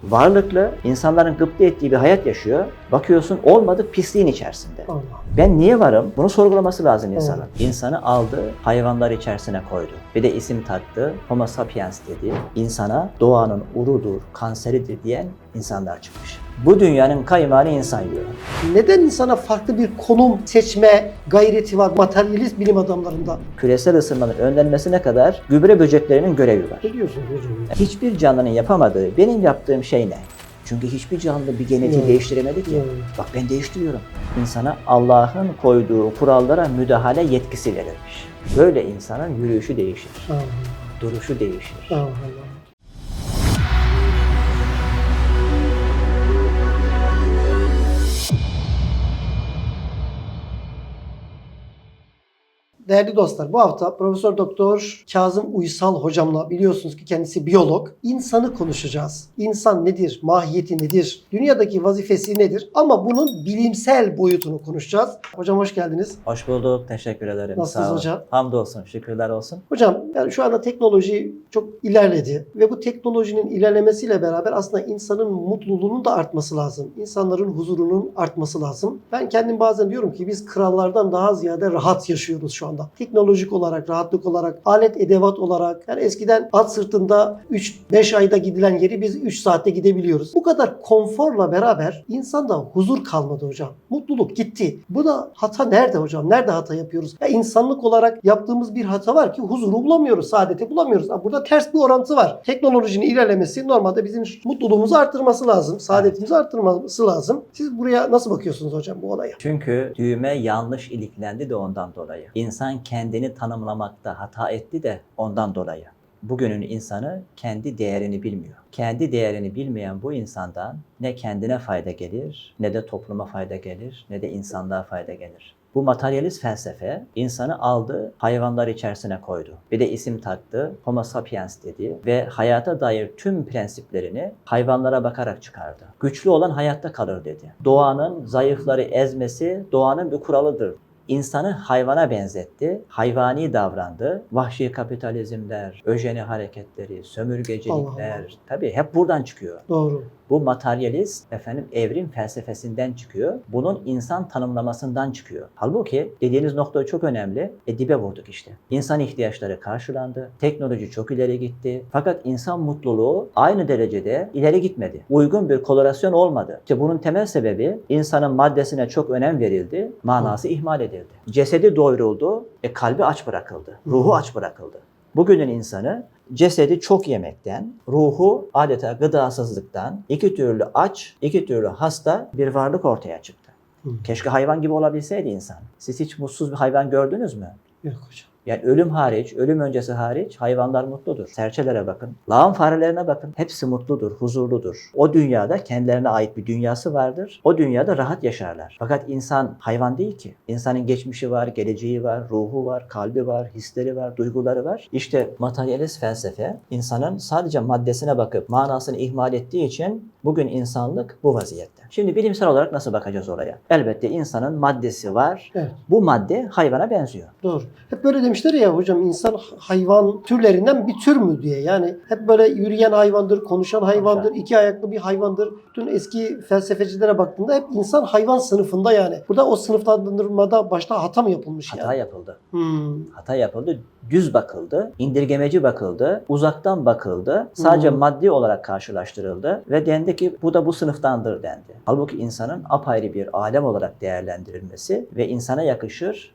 Varlıklı, insanların gıpta ettiği bir hayat yaşıyor. Bakıyorsun olmadık pisliğin içerisinde. Allah. Ben niye varım? Bunu sorgulaması lazım insanın. Evet. İnsanı aldı, hayvanlar içerisine koydu. Bir de isim taktı, Homo sapiens dedi. İnsana doğanın urudur, kanseridir diyen insanlar çıkmış. Bu dünyanın kaymağını insan yiyor. Neden insana farklı bir konum seçme gayreti var materyalist bilim adamlarında? Küresel ısınmanın önlenmesine kadar gübre böceklerinin görevi var. Ne diyorsunuz hocam? Hiçbir canlının yapamadığı, benim yaptığım şey ne? Çünkü hiçbir canlı bir genetiği değiştiremedi ki. Bak ben değiştiriyorum. İnsana Allah'ın koyduğu kurallara müdahale yetkisi verilmiş. Böyle insanın yürüyüşü değişir, Allah. duruşu değişir. Allah. Değerli dostlar, bu hafta Profesör Doktor Kazım Uysal hocamla, biliyorsunuz ki kendisi biyolog, insanı konuşacağız. İnsan nedir? Mahiyeti nedir? Dünyadaki vazifesi nedir? Ama bunun bilimsel boyutunu konuşacağız. Hocam hoş geldiniz. Hoş bulduk, teşekkür ederim. Nasılsınız Sağ olun. hocam? Hamdolsun, şükürler olsun. Hocam yani şu anda teknoloji çok ilerledi ve bu teknolojinin ilerlemesiyle beraber aslında insanın mutluluğunun da artması lazım. İnsanların huzurunun artması lazım. Ben kendim bazen diyorum ki biz krallardan daha ziyade rahat yaşıyoruz şu anda. Teknolojik olarak, rahatlık olarak, alet edevat olarak. Yani eskiden at sırtında 3-5 ayda gidilen yeri biz 3 saatte gidebiliyoruz. Bu kadar konforla beraber insanda huzur kalmadı hocam. Mutluluk gitti. Bu da hata nerede hocam? Nerede hata yapıyoruz? Ya insanlık olarak yaptığımız bir hata var ki huzuru bulamıyoruz, saadeti bulamıyoruz. Burada ters bir orantı var. Teknolojinin ilerlemesi normalde bizim mutluluğumuzu arttırması lazım, saadetimizi arttırması lazım. Siz buraya nasıl bakıyorsunuz hocam bu olaya? Çünkü düğme yanlış iliklendi de ondan dolayı. İnsan kendini tanımlamakta hata etti de ondan dolayı. Bugünün insanı kendi değerini bilmiyor. Kendi değerini bilmeyen bu insandan ne kendine fayda gelir, ne de topluma fayda gelir, ne de insanlığa fayda gelir. Bu materyalist felsefe insanı aldı, hayvanlar içerisine koydu. Bir de isim taktı, Homo sapiens dedi ve hayata dair tüm prensiplerini hayvanlara bakarak çıkardı. Güçlü olan hayatta kalır dedi. Doğanın zayıfları ezmesi doğanın bir kuralıdır. İnsanı hayvana benzetti, hayvani davrandı. Vahşi kapitalizmler, öjeni hareketleri, sömürgecilikler tabii hep buradan çıkıyor. Doğru. Bu materyalist evrim felsefesinden çıkıyor. Bunun insan tanımlamasından çıkıyor. Halbuki dediğiniz nokta çok önemli. Dibe vurduk işte. İnsan ihtiyaçları karşılandı. Teknoloji çok ileri gitti. Fakat insan mutluluğu aynı derecede ileri gitmedi. Uygun bir korelasyon olmadı. İşte bunun temel sebebi insanın maddesine çok önem verildi. Manası ihmal edildi. Cesedi doyuruldu. Kalbi aç bırakıldı. Ruhu aç bırakıldı. Bugünün insanı cesedi çok yemekten, ruhu adeta gıdasızlıktan, iki türlü aç, iki türlü hasta bir varlık ortaya çıktı. Keşke hayvan gibi olabilseydi insan. Siz hiç mutsuz bir hayvan gördünüz mü? Yok hocam. Yani ölüm hariç, ölüm öncesi hariç hayvanlar mutludur. Serçelere bakın, lağım farelerine bakın. Hepsi mutludur, huzurludur. O dünyada kendilerine ait bir dünyası vardır. O dünyada rahat yaşarlar. Fakat insan hayvan değil ki. İnsanın geçmişi var, geleceği var, ruhu var, kalbi var, hisleri var, duyguları var. İşte materyalist felsefe insanın sadece maddesine bakıp manasını ihmal ettiği için bugün insanlık bu vaziyette. Şimdi bilimsel olarak nasıl bakacağız oraya? Elbette insanın maddesi var. Evet. Bu madde hayvana benziyor. Doğru. Hep böyle demişler ya hocam, insan hayvan türlerinden bir tür mü diye. Yani hep böyle yürüyen hayvandır, konuşan hayvandır, iki ayaklı bir hayvandır. Bütün eski felsefecilere baktığında hep insan hayvan sınıfında yani. Burada o sınıflandırmada başta hata mı yapılmış yani? Hata yapıldı. Hmm. Hata yapıldı. Düz bakıldı, indirgemeci bakıldı, uzaktan bakıldı, sadece maddi olarak karşılaştırıldı ve dendi ki bu da bu sınıftandır dendi. Halbuki insanın apayrı bir alem olarak değerlendirilmesi ve insana yakışır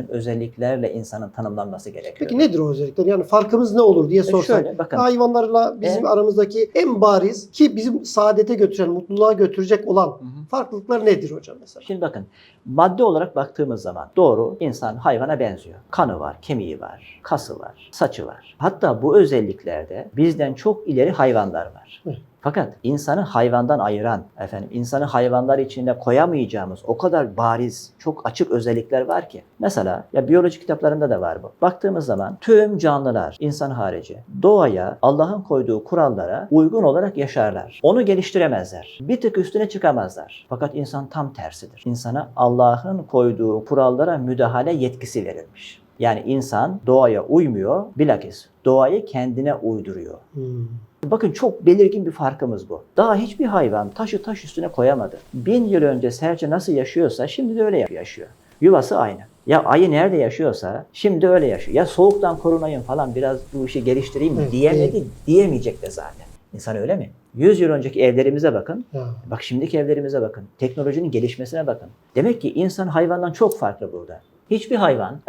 özelliklerle insanın tanımlanması gerekiyor. Peki nedir o özellikler? Yani farkımız ne olur diye sorsak. Şöyle bakın. Hayvanlarla bizim aramızdaki en bariz ki bizim saadete götüren, mutluluğa götürecek olan farklılıklar nedir hocam mesela? Şimdi bakın, madde olarak baktığımız zaman doğru insan hayvana benziyor. Kanı var, kemiği var, kası var, saçı var. Hatta bu özelliklerde bizden çok ileri hayvanlar var. Evet. Fakat insanı hayvandan ayıran, insanı hayvanlar içinde koyamayacağımız o kadar bariz, çok açık özellikler var ki. Mesela ya biyoloji kitaplarında da var bu. Baktığımız zaman tüm canlılar, insan harici, doğaya, Allah'ın koyduğu kurallara uygun olarak yaşarlar. Onu geliştiremezler. Bir tık üstüne çıkamazlar. Fakat insan tam tersidir. İnsana Allah'ın koyduğu kurallara müdahale yetkisi verilmiş. Yani insan doğaya uymuyor, bilakis doğayı kendine uyduruyor. Bakın çok belirgin bir farkımız bu. Daha hiçbir hayvan taşı taş üstüne koyamadı. 1000 yıl önce serçe nasıl yaşıyorsa şimdi de öyle yaşıyor. Yuvası aynı. Ya ayı nerede yaşıyorsa şimdi öyle yaşıyor. Ya soğuktan korunayım falan biraz bu işi geliştireyim Evet, diyemedi, değil. diyemeyecek de zaten. İnsan öyle mi? 100 yıl önceki evlerimize bakın. Ya. Bak şimdiki evlerimize bakın. Teknolojinin gelişmesine bakın. Demek ki insan hayvandan çok farklı burada. Hiçbir hayvan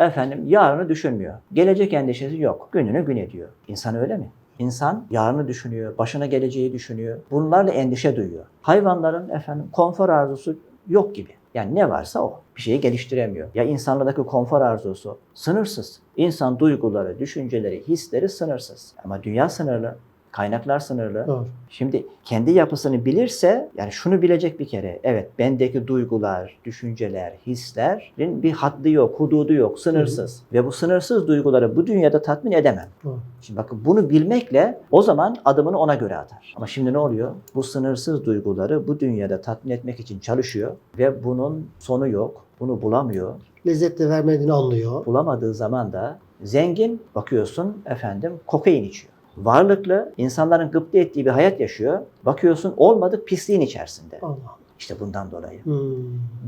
yarını düşünmüyor. Gelecek endişesi yok. Gününü gün ediyor. İnsan öyle mi? İnsan yarını düşünüyor, başına geleceği düşünüyor. Bunlarla endişe duyuyor. Hayvanların konfor arzusu yok gibi. Yani ne varsa o. Bir şeyi geliştiremiyor. Ya insanlardaki konfor arzusu sınırsız. İnsan duyguları, düşünceleri, hisleri sınırsız. Ama dünya sınırlı. Kaynaklar sınırlı. Doğru. Şimdi kendi yapısını bilirse, yani şunu bilecek bir kere. Evet, bendeki duygular, düşünceler, hislerin bir haddi yok, hududu yok, sınırsız. Ve bu sınırsız duyguları bu dünyada tatmin edemem. Doğru. Şimdi bakın bunu bilmekle o zaman adımını ona göre atar. Ama şimdi ne oluyor? Bu sınırsız duyguları bu dünyada tatmin etmek için çalışıyor ve bunun sonu yok. Bunu bulamıyor. Lezzet de vermediğini anlıyor. Bulamadığı zaman da zengin bakıyorsun kokain içiyor. Varlıklı, insanların gıpta ettiği bir hayat yaşıyor. Bakıyorsun olmadık pisliğin içerisinde. Allah. İşte bundan dolayı. Hmm.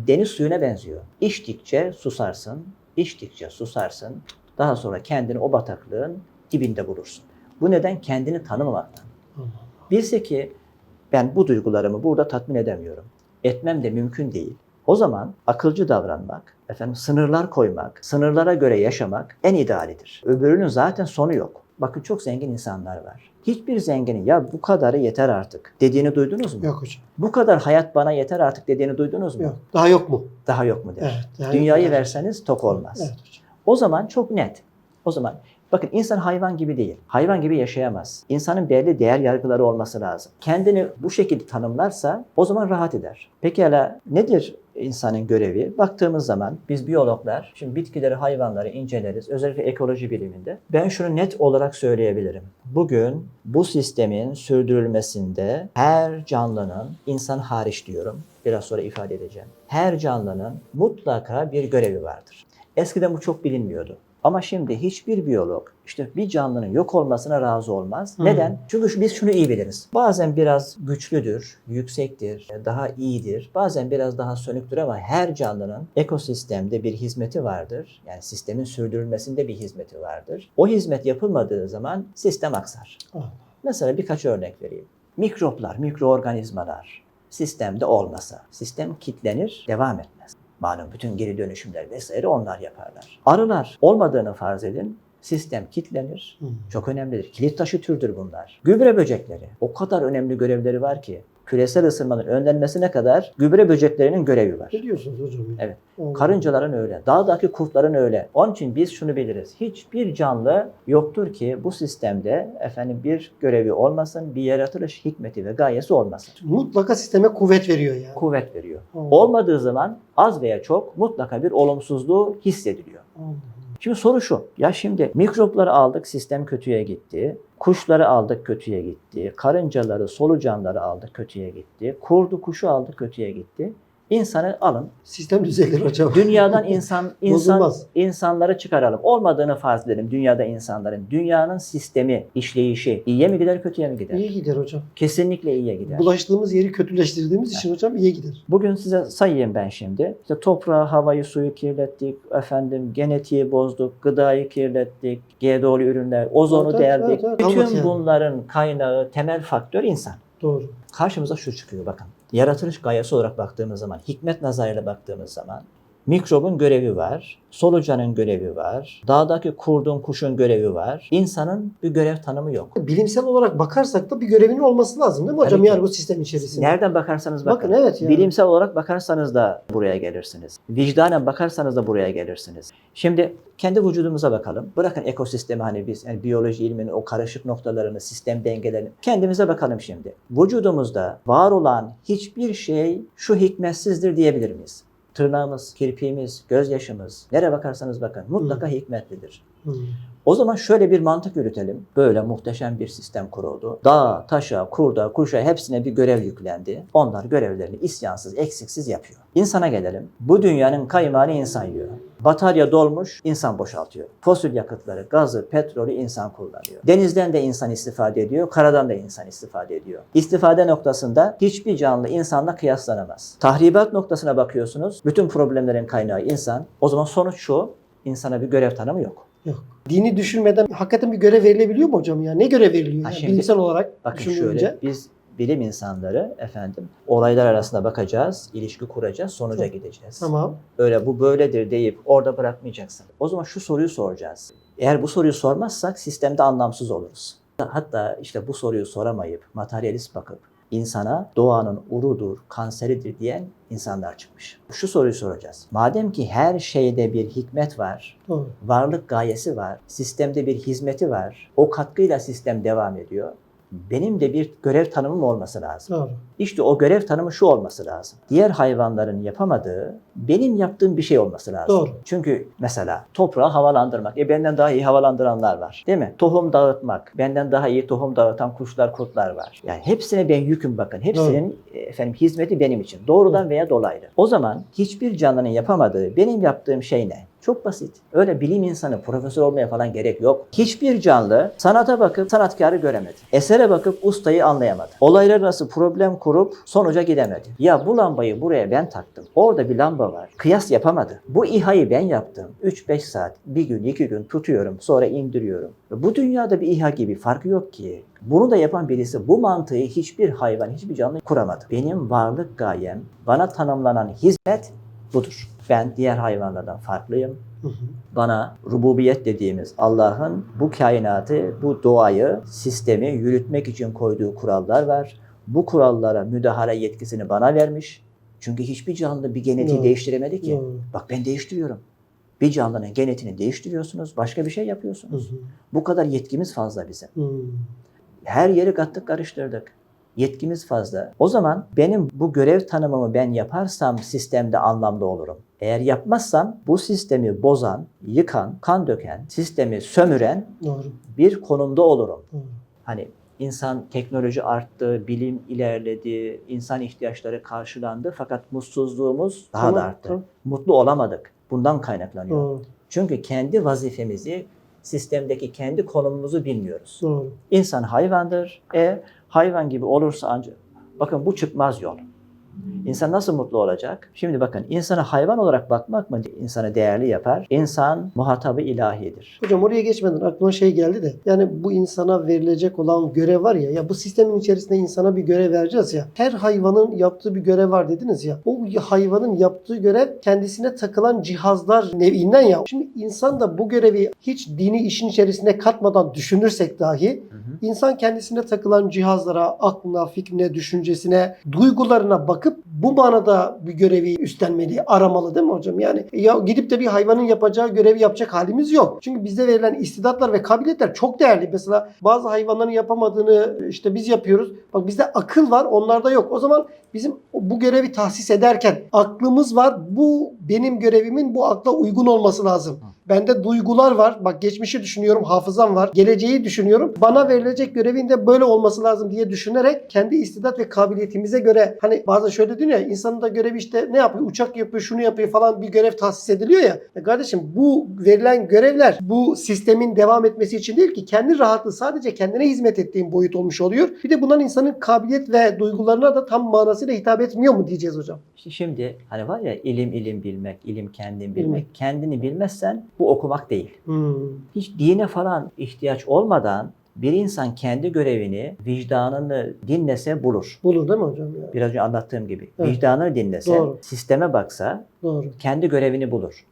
Deniz suyuna benziyor. İçtikçe susarsın, içtikçe susarsın. Daha sonra kendini o bataklığın dibinde bulursun. Bu neden? Kendini tanımamaktan. Allah. Bilse ki ben bu duygularımı burada tatmin edemiyorum. Etmem de mümkün değil. O zaman akılcı davranmak, sınırlar koymak, sınırlara göre yaşamak en idealidir. Öbürünün zaten sonu yok. Bakın çok zengin insanlar var. Hiçbir zenginin ya bu kadarı yeter artık dediğini duydunuz mu? Yok hocam. Bu kadar hayat bana yeter artık dediğini duydunuz mu? Yok. Daha yok mu? Daha yok mu der. Evet. Yani- Dünyayı verseniz tok olmaz. Evet hocam. O zaman çok net. O zaman bakın insan hayvan gibi değil. Hayvan gibi yaşayamaz. İnsanın belli değer yargıları olması lazım. Kendini bu şekilde tanımlarsa o zaman rahat eder. Pekala nedir insanın görevi? Baktığımız zaman biz biyologlar şimdi bitkileri, hayvanları inceleriz. Özellikle ekoloji biliminde. Ben şunu net olarak söyleyebilirim. Bugün bu sistemin sürdürülmesinde her canlının, insan hariç diyorum, biraz sonra ifade edeceğim. Her canlının mutlaka bir görevi vardır. Eskiden bu çok bilinmiyordu. Ama şimdi hiçbir biyolog işte bir canlının yok olmasına razı olmaz. Neden? Çünkü biz şunu iyi biliriz. Bazen biraz güçlüdür, yüksektir, daha iyidir. Bazen biraz daha sönüktür ama her canlının ekosistemde bir hizmeti vardır. Yani sistemin sürdürülmesinde bir hizmeti vardır. O hizmet yapılmadığı zaman sistem aksar. Allah. Mesela birkaç örnek vereyim. Mikroplar, mikroorganizmalar sistemde olmasa sistem kilitlenir, devam etmez. Malum bütün geri dönüşümler vesaire onlar yaparlar. Arılar olmadığını farz edin. Sistem kilitlenir. Çok önemlidir. Kilit taşı türdür bunlar. Gübre böcekleri. O kadar önemli görevleri var ki. Küresel ısınmanın önlenmesine kadar gübre böceklerinin görevi var. Ne diyorsunuz hocam? Evet. Allah. Karıncaların öyle. Dağdaki kurtların öyle. Onun için biz şunu biliriz. Hiçbir canlı yoktur ki bu sistemde bir görevi olmasın, bir yaratılış hikmeti ve gayesi olmasın. Mutlaka sisteme kuvvet veriyor yani. Kuvvet veriyor. Allah. Olmadığı zaman az veya çok mutlaka bir olumsuzluğu hissediliyor. Allah. Şimdi soru şu. Ya şimdi mikropları aldık, sistem kötüye gitti. Kuşları aldık, kötüye gitti. Karıncaları, solucanları aldık, kötüye gitti. Kurdu, kuşu aldık, kötüye gitti. İnsanı alın. Sistem düzelir hocam. Dünyadan Bozulmaz. insanları çıkaralım. Olmadığını farz edelim dünyada insanların. Dünyanın sistemi, işleyişi iyiye mi gider, kötüye mi gider? İyi gider hocam. Kesinlikle iyiye gider. Bulaştığımız yeri kötüleştirdiğimiz için hocam iyi gider. Bugün size sayayım ben şimdi. İşte toprağı, havayı, suyu kirlettik. Genetiği bozduk. Gıdayı kirlettik. GDO'lu ürünler, ozonu Evet, deldik. evet. Bütün Anlat yani. bunların kaynağı, temel faktör insan. Doğru. Karşımıza şu çıkıyor bakın. Yaratılış gayesi olarak baktığımız zaman, hikmet nazarıyla baktığımız zaman mikrobun görevi var, solucanın görevi var, dağdaki kurdun, kuşun görevi var. İnsanın bir görev tanımı yok. Bilimsel olarak bakarsak da bir görevinin olması lazım değil mi hocam? Tabii ki. Yani bu sistem içerisinde. Nereden bakarsanız bakın. Bakın, evet yani. Bilimsel olarak bakarsanız da buraya gelirsiniz. Vicdanen bakarsanız da buraya gelirsiniz. Şimdi kendi vücudumuza bakalım. Bırakın ekosistemi biz biyoloji ilminin o karışık noktalarını, sistem dengelerini. Kendimize bakalım şimdi. Vücudumuzda var olan hiçbir şey şu hikmetsizdir diyebilir miyiz? Tırnağımız, kirpiğimiz, gözyaşımız, nereye bakarsanız bakın mutlaka hikmetlidir. O zaman şöyle bir mantık yürütelim. Böyle muhteşem bir sistem kuruldu. Dağa, taşa, kurda, kuşa hepsine bir görev yüklendi. Onlar görevlerini isyansız, eksiksiz yapıyor. İnsana gelelim. Bu dünyanın kaymağını insan yiyor. Batarya dolmuş, insan boşaltıyor. Fosil yakıtları, gazı, petrolü insan kullanıyor. Denizden de insan istifade ediyor, karadan da insan istifade ediyor. İstifade noktasında hiçbir canlı insanla kıyaslanamaz. Tahribat noktasına bakıyorsunuz, bütün problemlerin kaynağı insan. O zaman sonuç şu, insana bir görev tanımı yok. Yok. Dini düşünmeden hakikaten bir görev verilebiliyor mu hocam ya? Ne görev veriliyor? Ha Yani şimdi, bilimsel olarak bakın düşününce. şöyle, biz bilim insanları olaylar arasında bakacağız, ilişki kuracağız, sonuca gideceğiz. Tamam. Öyle bu böyledir deyip orada bırakmayacaksın. O zaman şu soruyu soracağız. Eğer bu soruyu sormazsak sistemde anlamsız oluruz. Hatta işte bu soruyu soramayıp materyalist bakıp insana doğanın urudur, kanseridir diyen insanlar çıkmış. Şu soruyu soracağız. Madem ki her şeyde bir hikmet var, Doğru. varlık gayesi var, sistemde bir hizmeti var, o katkıyla sistem devam ediyor. Benim de bir görev tanımım olması lazım. Doğru. İşte o görev tanımı şu olması lazım. Diğer hayvanların yapamadığı, benim yaptığım bir şey olması lazım. Doğru. Çünkü mesela toprağı havalandırmak, benden daha iyi havalandıranlar var. Değil mi? Tohum dağıtmak, benden daha iyi tohum dağıtan kuşlar, kurtlar var. Yani hepsine ben yüküm bakın. Hepsinin hizmeti benim için. Doğrudan veya dolaylı. O zaman hiçbir canlının yapamadığı, benim yaptığım şey ne? Çok basit. Öyle bilim insanı, profesör olmaya falan gerek yok. Hiçbir canlı sanata bakıp sanatkarı göremedi. Esere bakıp ustayı anlayamadı. Olaylar arası problem kurup sonuca gidemedi. Ya bu lambayı buraya ben taktım. Orada bir lamba var. Kıyas yapamadı. Bu İHA'yı ben yaptım. 3-5 saat, bir gün, 2 gün tutuyorum. Sonra indiriyorum. Bu dünyada bir İHA gibi farkı yok ki. Bunu da yapan birisi bu mantığı hiçbir hayvan, hiçbir canlı kuramadı. Benim varlık gayem, bana tanımlanan hizmet budur. Ben diğer hayvanlardan farklıyım. Bana rububiyet dediğimiz Allah'ın bu kainatı, bu doğayı, sistemi yürütmek için koyduğu kurallar var. Bu kurallara müdahale yetkisini bana vermiş. Çünkü hiçbir canlı bir genetiği değiştiremedi ki. Bak ben değiştiriyorum. Bir canlının genetiğini değiştiriyorsunuz, başka bir şey yapıyorsunuz. Bu kadar yetkimiz fazla bizim. Her yeri kattık, karıştırdık. Yetkimiz fazla. O zaman benim bu görev tanımımı ben yaparsam sistemde anlamlı olurum. Eğer yapmazsam bu sistemi bozan, yıkan, kan döken, sistemi sömüren bir konumda olurum. Hani insan teknoloji arttı, bilim ilerledi, insan ihtiyaçları karşılandı fakat mutsuzluğumuz daha da arttı. Mutlu olamadık. Bundan kaynaklanıyor. Çünkü kendi vazifemizi, sistemdeki kendi konumumuzu bilmiyoruz. İnsan hayvandır. Hayvan gibi olursa ancak, bakın bu çıkmaz yol. İnsan nasıl mutlu olacak? Şimdi bakın, insana hayvan olarak bakmak mı insanı değerli yapar? İnsan muhatabı ilahidir. Hocam oraya geçmeden aklıma şey geldi de, yani bu insana verilecek olan görev var ya, ya bu sistemin içerisinde insana bir görev vereceğiz ya. Her hayvanın yaptığı bir görev var dediniz ya. O hayvanın yaptığı görev kendisine takılan cihazlar nevinden ya. Şimdi insan da bu görevi hiç dini işin içerisine katmadan düşünürsek dahi, insan kendisine takılan cihazlara, aklına, fikrine, düşüncesine, duygularına bakıp bu manada bir görevi üstlenmeli, aramalı değil mi hocam? Yani ya gidip de bir hayvanın yapacağı görevi yapacak halimiz yok. Çünkü bize verilen istidatlar ve kabiliyetler çok değerli. Mesela bazı hayvanların yapamadığını işte biz yapıyoruz. Bak bizde akıl var, onlarda yok. O zaman bizim bu görevi tahsis ederken aklımız var. Bu benim görevimin bu akla uygun olması lazım. Bende duygular var. Bak geçmişi düşünüyorum, hafızam var. Geleceği düşünüyorum. Bana verilecek görevin de böyle olması lazım diye düşünerek kendi istidat ve kabiliyetimize göre, hani bazen şöyle diyor ya, insanın da görevi işte ne yapıyor? Uçak yapıyor, şunu yapıyor falan, bir görev tahsis ediliyor ya. Kardeşim bu verilen görevler bu sistemin devam etmesi için değil ki, kendi rahatlığı, sadece kendine hizmet ettiğin boyut olmuş oluyor. Bir de bundan insanın kabiliyet ve duygularına da tam manasıyla hitap etmiyor mu diyeceğiz hocam? Şimdi hani var ya, ilim bilmek, ilim kendin bilmek. Kendini bilmezsen bu okumak değil. Hiç dine falan ihtiyaç olmadan bir insan kendi görevini, vicdanını dinlese bulur. Bulur değil mi hocam? Ya? Biraz önce anlattığım gibi. Evet. Vicdanını dinlese, sisteme baksa kendi görevini bulur.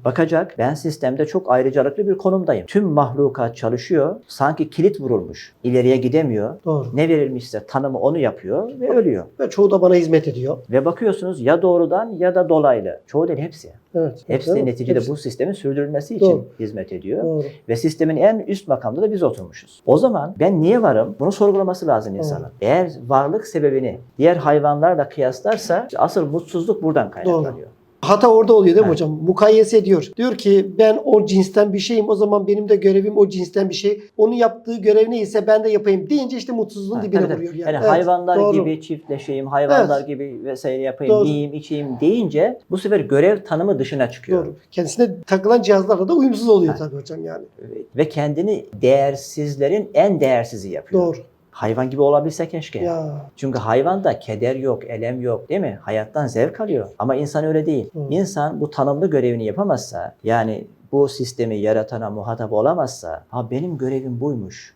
Bakacak, ben sistemde çok ayrıcalıklı bir konumdayım. Tüm mahlukat çalışıyor, sanki kilit vurulmuş. İleriye gidemiyor. Ne verilmişse tanımı onu yapıyor ve ölüyor. Ve çoğu da bana hizmet ediyor. Ve bakıyorsunuz ya doğrudan ya da dolaylı. Çoğu değil, hepsi. Evet. Hepsi neticede bu sistemin sürdürülmesi için hizmet ediyor. Ve sistemin en üst makamda da biz oturmuşuz. O zaman ben niye varım? Bunu sorgulaması lazım insanın. Eğer varlık sebebini diğer hayvanlarla kıyaslarsa asıl mutsuzluk buradan kaynaklanıyor. Hata orada oluyor değil mi Evet. hocam? Mukayese ediyor. Diyor ki ben o cinsten bir şeyim, o zaman benim de görevim o cinsten bir şey. Onun yaptığı görev neyse ben de yapayım deyince işte mutsuzluğun Ha, dibine tabii, tabii. vuruyor. Yani Evet, hayvanlar doğru. gibi çiftleşeyim, hayvanlar Evet. gibi vesaire yapayım, Doğru. yiyeyim, içeyim deyince bu sefer görev tanımı dışına çıkıyor. Doğru. Kendisine takılan cihazlarla da uyumsuz oluyor Ha. tabii hocam yani. Ve kendini değersizlerin en değersizi yapıyor. Doğru. Hayvan gibi olabilse keşke. Ya. Çünkü hayvanda keder yok, elem yok, değil mi? Hayattan zevk alıyor. Ama insan öyle değil. Hı. İnsan bu tanımlı görevini yapamazsa, yani bu sistemi yaratana muhatap olamazsa, ha benim görevim buymuş.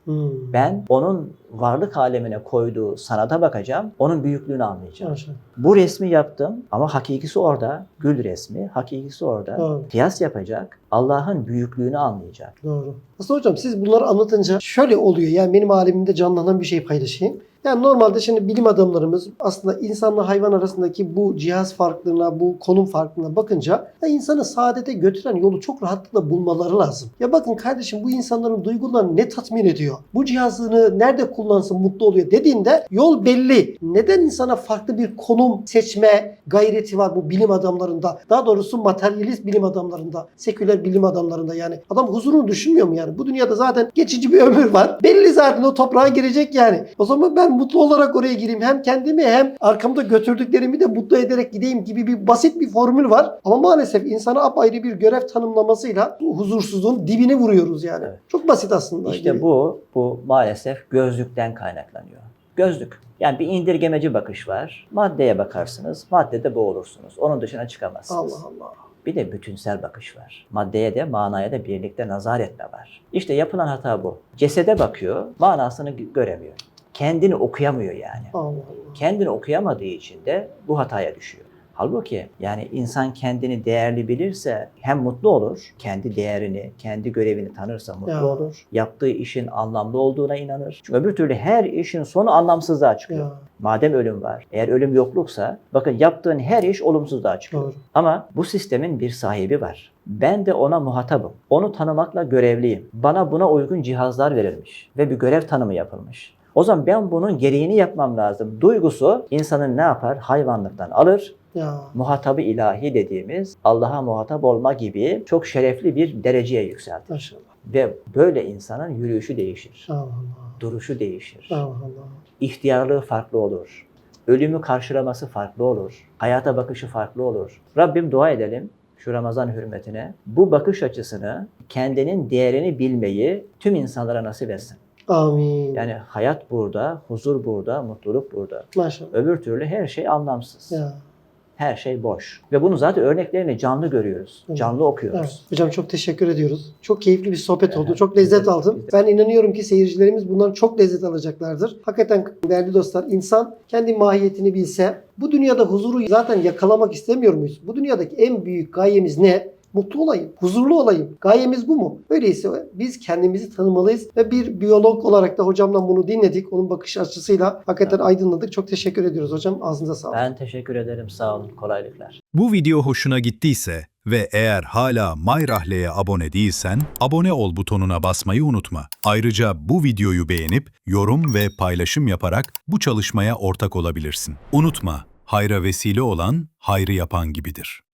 Ben onun varlık alemine koyduğu sanata bakacağım, onun büyüklüğünü anlayacağım. Maşallah. Bu resmi yaptım ama hakikisi orada, gül resmi, hakikisi orada. Doğru. Kıyas yapacak, Allah'ın büyüklüğünü anlayacak. Doğru. Aslında hocam siz bunları anlatınca şöyle oluyor. Yani benim alemimde canlanan bir şey paylaşayım. Yani normalde şimdi bilim adamlarımız aslında insanla hayvan arasındaki bu cihaz farklılığına, bu konum farklılığına bakınca ya insanı saadete götüren yolu çok rahatlıkla bulmaları lazım. Ya bakın kardeşim bu insanların duygularını ne tatmin ediyor? Bu cihazını nerede kullansın mutlu oluyor dediğinde yol belli. Neden insana farklı bir konum seçme gayreti var bu bilim adamlarında? Daha doğrusu materyalist bilim adamlarında, seküler bilim adamlarında yani. Adam huzurunu düşünmüyor mu yani? Bu dünyada zaten geçici bir ömür var. Belli zaten o toprağa girecek yani. O zaman ben mutlu olarak oraya gireyim. Hem kendimi hem arkamda götürdüklerimi de mutlu ederek gideyim gibi bir basit bir formül var. Ama maalesef insana apayrı bir görev tanımlamasıyla huzursuzluğun dibine vuruyoruz yani. Evet. Çok basit aslında. İşte bu maalesef gözlükten kaynaklanıyor. Gözlük. Yani bir indirgemeci bakış var. Maddeye bakarsınız, maddede boğulursunuz. Onun dışına çıkamazsınız. Allah Allah. Bir de bütünsel bakış var. Maddeye de manaya da birlikte nazar etme var. İşte yapılan hata bu. Cesede bakıyor, manasını göremiyor. Kendini okuyamıyor yani. Allah Allah. Kendini okuyamadığı için de bu hataya düşüyor. Halbuki yani insan kendini değerli bilirse hem mutlu olur, kendi değerini, kendi görevini tanırsa mutlu Ya. olur. Yaptığı işin anlamlı olduğuna inanır. Çünkü öbür türlü her işin sonu anlamsızlığa çıkıyor. Ya. Madem ölüm var, eğer ölüm yokluksa bakın yaptığın her iş olumsuzluğa çıkıyor. Doğru. Ama bu sistemin bir sahibi var. Ben de ona muhatabım. Onu tanımakla görevliyim. Bana buna uygun cihazlar verilmiş ve bir görev tanımı yapılmış. O zaman ben bunun gereğini yapmam lazım. Duygusu insanın ne yapar? Hayvanlıktan alır. Ya. Muhatabı ilahi dediğimiz Allah'a muhatap olma gibi çok şerefli bir dereceye yükseltir. Maşallah. Ve böyle insanın yürüyüşü değişir. Allah Allah. Duruşu değişir. Allah Allah. İhtiyarlığı farklı olur. Ölümü karşılaması farklı olur. Hayata bakışı farklı olur. Rabbim dua edelim şu Ramazan hürmetine. Bu bakış açısını, kendinin değerini bilmeyi tüm insanlara nasip etsin. Amin. Yani hayat burada, huzur burada, mutluluk burada. Maşallah. Öbür türlü her şey anlamsız. Ya. Her şey boş. Ve bunu zaten örneklerini canlı görüyoruz. Evet. Canlı okuyoruz. Evet. Hocam çok teşekkür ediyoruz. Çok keyifli bir sohbet oldu. Evet. Çok lezzet Biz de- aldım. biz de- Ben inanıyorum ki seyircilerimiz bundan çok lezzet alacaklardır. Hakikaten değerli dostlar, insan kendi mahiyetini bilse, bu dünyada huzuru zaten yakalamak istemiyor muyuz? Bu dünyadaki en büyük gayemiz ne? Mutlu olayım, huzurlu olayım. Gayemiz bu mu? Öyleyse biz kendimizi tanımalıyız ve bir biyolog olarak da hocamdan bunu dinledik. Onun bakış açısıyla hakikaten aydınladık. Çok teşekkür ediyoruz hocam. Ağzınıza sağlık. Ben teşekkür ederim. Sağ olun. Kolaylıklar. Bu video hoşuna gittiyse ve eğer hala MyRahle'ye abone değilsen, abone ol butonuna basmayı unutma. Ayrıca bu videoyu beğenip, yorum ve paylaşım yaparak bu çalışmaya ortak olabilirsin. Unutma, hayra vesile olan, hayrı yapan gibidir.